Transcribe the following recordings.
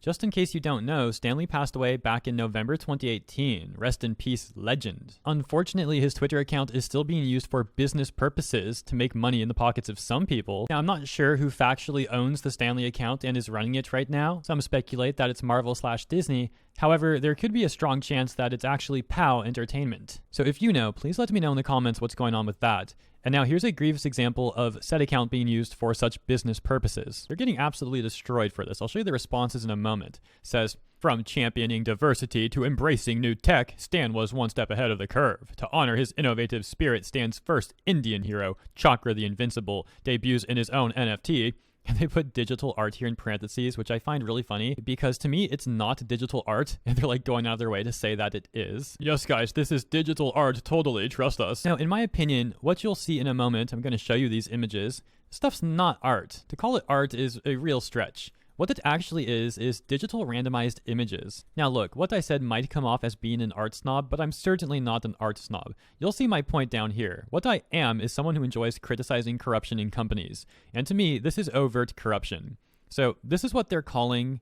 Just in case you don't know, Stanley passed away back in November 2018. Rest in peace, legend. Unfortunately, his Twitter account is still being used for business purposes to make money in the pockets of some people. Now, I'm not sure who factually owns the Stanley account and is running it right now. Some speculate that it's Marvel/Disney. However, there could be a strong chance that it's actually POW Entertainment. So if you know, please let me know in the comments what's going on with that. And now here's a grievous example of said account being used for such business purposes. They're getting absolutely destroyed for this. I'll show you the responses in a moment. It says, from championing diversity to embracing new tech, Stan was one step ahead of the curve. To honor his innovative spirit, Stan's first Indian hero, Chakra the Invincible, debuts in his own NFT. And they put digital art here in parentheses, which I find really funny because to me, it's not digital art. And they're like going out of their way to say that it is. Yes, guys, this is digital art. Totally. Trust us. Now, in my opinion, what you'll see in a moment, I'm going to show you these images. Stuff's not art. To call it art is a real stretch. What it actually is digital randomized images. Now look, what I said might come off as being an art snob, but I'm certainly not an art snob. You'll see my point down here. What I am is someone who enjoys criticizing corruption in companies. And to me, this is overt corruption. So this is what they're calling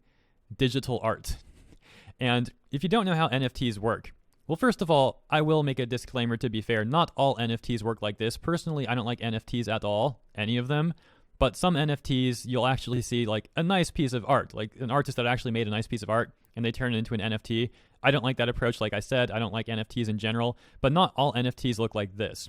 digital art. And if you don't know how NFTs work, well, first of all, I will make a disclaimer to be fair. Not all NFTs work like this. Personally, I don't like NFTs at all, any of them. But some NFTs, you'll actually see like a nice piece of art, like an artist that actually made a nice piece of art and they turn it into an NFT. I don't like that approach. Like I said, I don't like NFTs in general, but not all NFTs look like this.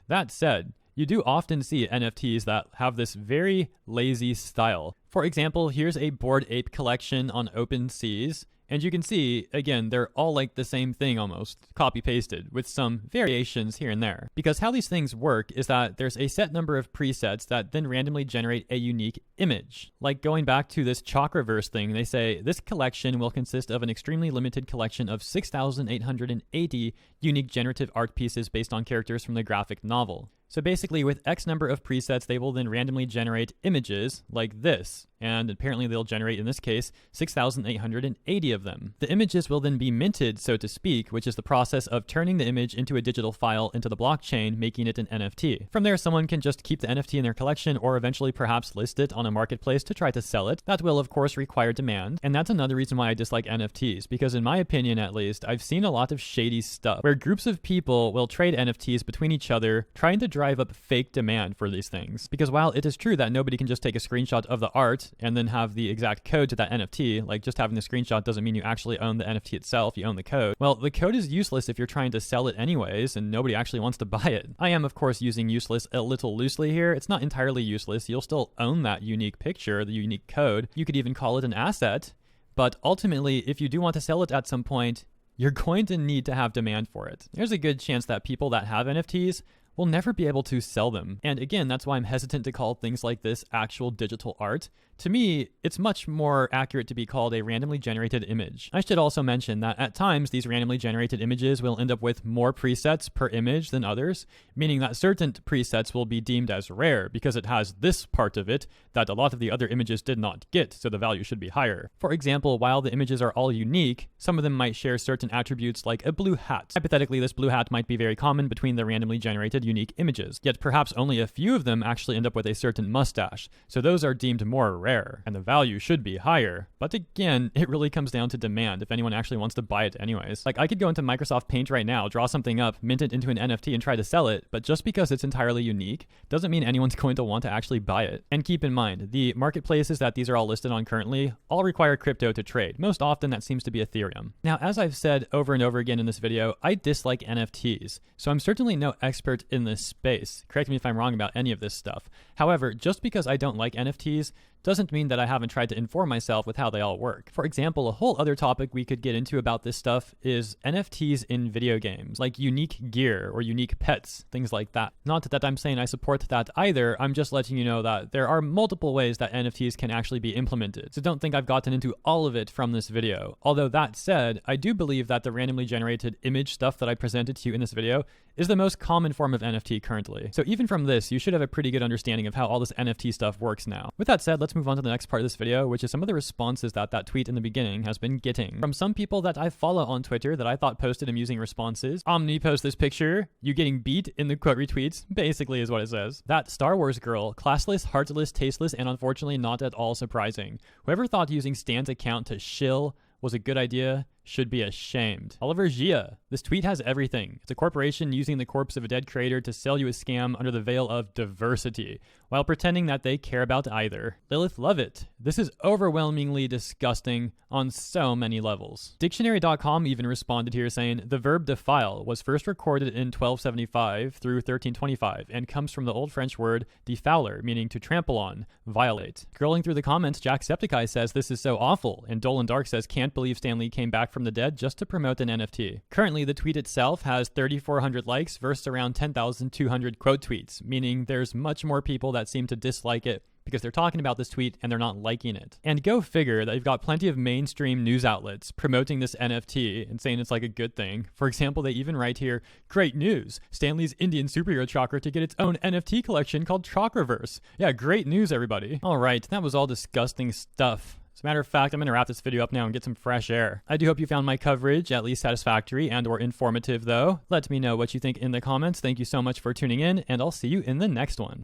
That said, you do often see NFTs that have this very lazy style. For example, here's a Bored Ape collection on OpenSeas. And you can see, again, they're all like the same thing almost, copy-pasted, with some variations here and there. Because how these things work is that there's a set number of presets that then randomly generate a unique image. Like going back to this Chakraverse thing, they say, this collection will consist of an extremely limited collection of 6,880 unique generative art pieces based on characters from the graphic novel. So basically, with X number of presets, they will then randomly generate images like this. And apparently they'll generate, in this case, 6,880 of them. The images will then be minted, so to speak, which is the process of turning the image into a digital file into the blockchain, making it an NFT. From there, someone can just keep the NFT in their collection or eventually perhaps list it on a marketplace to try to sell it. That will, of course, require demand. And that's another reason why I dislike NFTs, because in my opinion, at least, I've seen a lot of shady stuff where groups of people will trade NFTs between each other, trying to drive up fake demand for these things. Because while it is true that nobody can just take a screenshot of the art and then have the exact code to that NFT, like just having the screenshot doesn't mean you actually own the NFT itself, you own the code. Well, the code is useless if you're trying to sell it anyways and nobody actually wants to buy it. I am, of course, using useless a little loosely here. It's not entirely useless. You'll still own that unique picture, the unique code. You could even call it an asset. But ultimately, if you do want to sell it at some point, you're going to need to have demand for it. There's a good chance that people that have NFTs will never be able to sell them. And again, that's why I'm hesitant to call things like this actual digital art. To me, it's much more accurate to be called a randomly generated image. I should also mention that at times, these randomly generated images will end up with more presets per image than others, meaning that certain presets will be deemed as rare because it has this part of it that a lot of the other images did not get, so the value should be higher. For example, while the images are all unique, some of them might share certain attributes like a blue hat. Hypothetically, this blue hat might be very common between the randomly generated unique images, yet perhaps only a few of them actually end up with a certain mustache, so those are deemed more rare, and the value should be higher. But again, it really comes down to demand if anyone actually wants to buy it anyways. Like I could go into Microsoft Paint right now, draw something up, mint it into an NFT and try to sell it, but just because it's entirely unique doesn't mean anyone's going to want to actually buy it. And keep in mind, the marketplaces that these are all listed on currently all require crypto to trade. Most often that seems to be Ethereum. Now, as I've said over and over again in this video, I dislike NFTs, so I'm certainly no expert in this space. Correct me if I'm wrong about any of this stuff. However, just because I don't like NFTs doesn't mean that I haven't tried to inform myself with how they all work. For example, a whole other topic we could get into about this stuff is NFTs in video games, like unique gear or unique pets, things like that. Not that I'm saying I support that either, I'm just letting you know that there are multiple ways that NFTs can actually be implemented. So don't think I've gotten into all of it from this video. Although that said, I do believe that the randomly generated image stuff that I presented to you in this video is the most common form of NFT currently. So even from this, you should have a pretty good understanding of how all this NFT stuff works now. With that said, let's let's move on to the next part of this video, which is some of the responses that tweet in the beginning has been getting from some people that I follow on Twitter that I thought posted amusing responses. Omni post this picture, you getting beat in the quote retweets, basically is what it says. That Star Wars girl, classless, heartless, tasteless, and unfortunately not at all surprising. Whoever thought using Stan's account to shill was a good idea should be ashamed. Oliver Gia, this tweet has everything. It's a corporation using the corpse of a dead creator to sell you a scam under the veil of diversity, while pretending that they care about either. Lilith Lovett, this is overwhelmingly disgusting on so many levels. Dictionary.com even responded here saying, the verb defile was first recorded in 1275 through 1325 and comes from the Old French word defouler, meaning to trample on, violate. Scrolling through the comments, Jacksepticeye says this is so awful, and Dolan Dark says can't believe Stan Lee came back from the dead just to promote an NFT. Currently, the tweet itself has 3,400 likes versus around 10,200 quote tweets, meaning there's much more people that seem to dislike it because they're talking about this tweet and they're not liking it. And go figure that you've got plenty of mainstream news outlets promoting this NFT and saying it's like a good thing. For example, they even write here, great news, Stan Lee's Indian superhero chakra to get its own NFT collection called Chakraverse. Yeah, great news, everybody. All right, that was all disgusting stuff. As a matter of fact, I'm going to wrap this video up now and get some fresh air. I do hope you found my coverage at least satisfactory and or informative though. Let me know what you think in the comments. Thank you so much for tuning in, and I'll see you in the next one.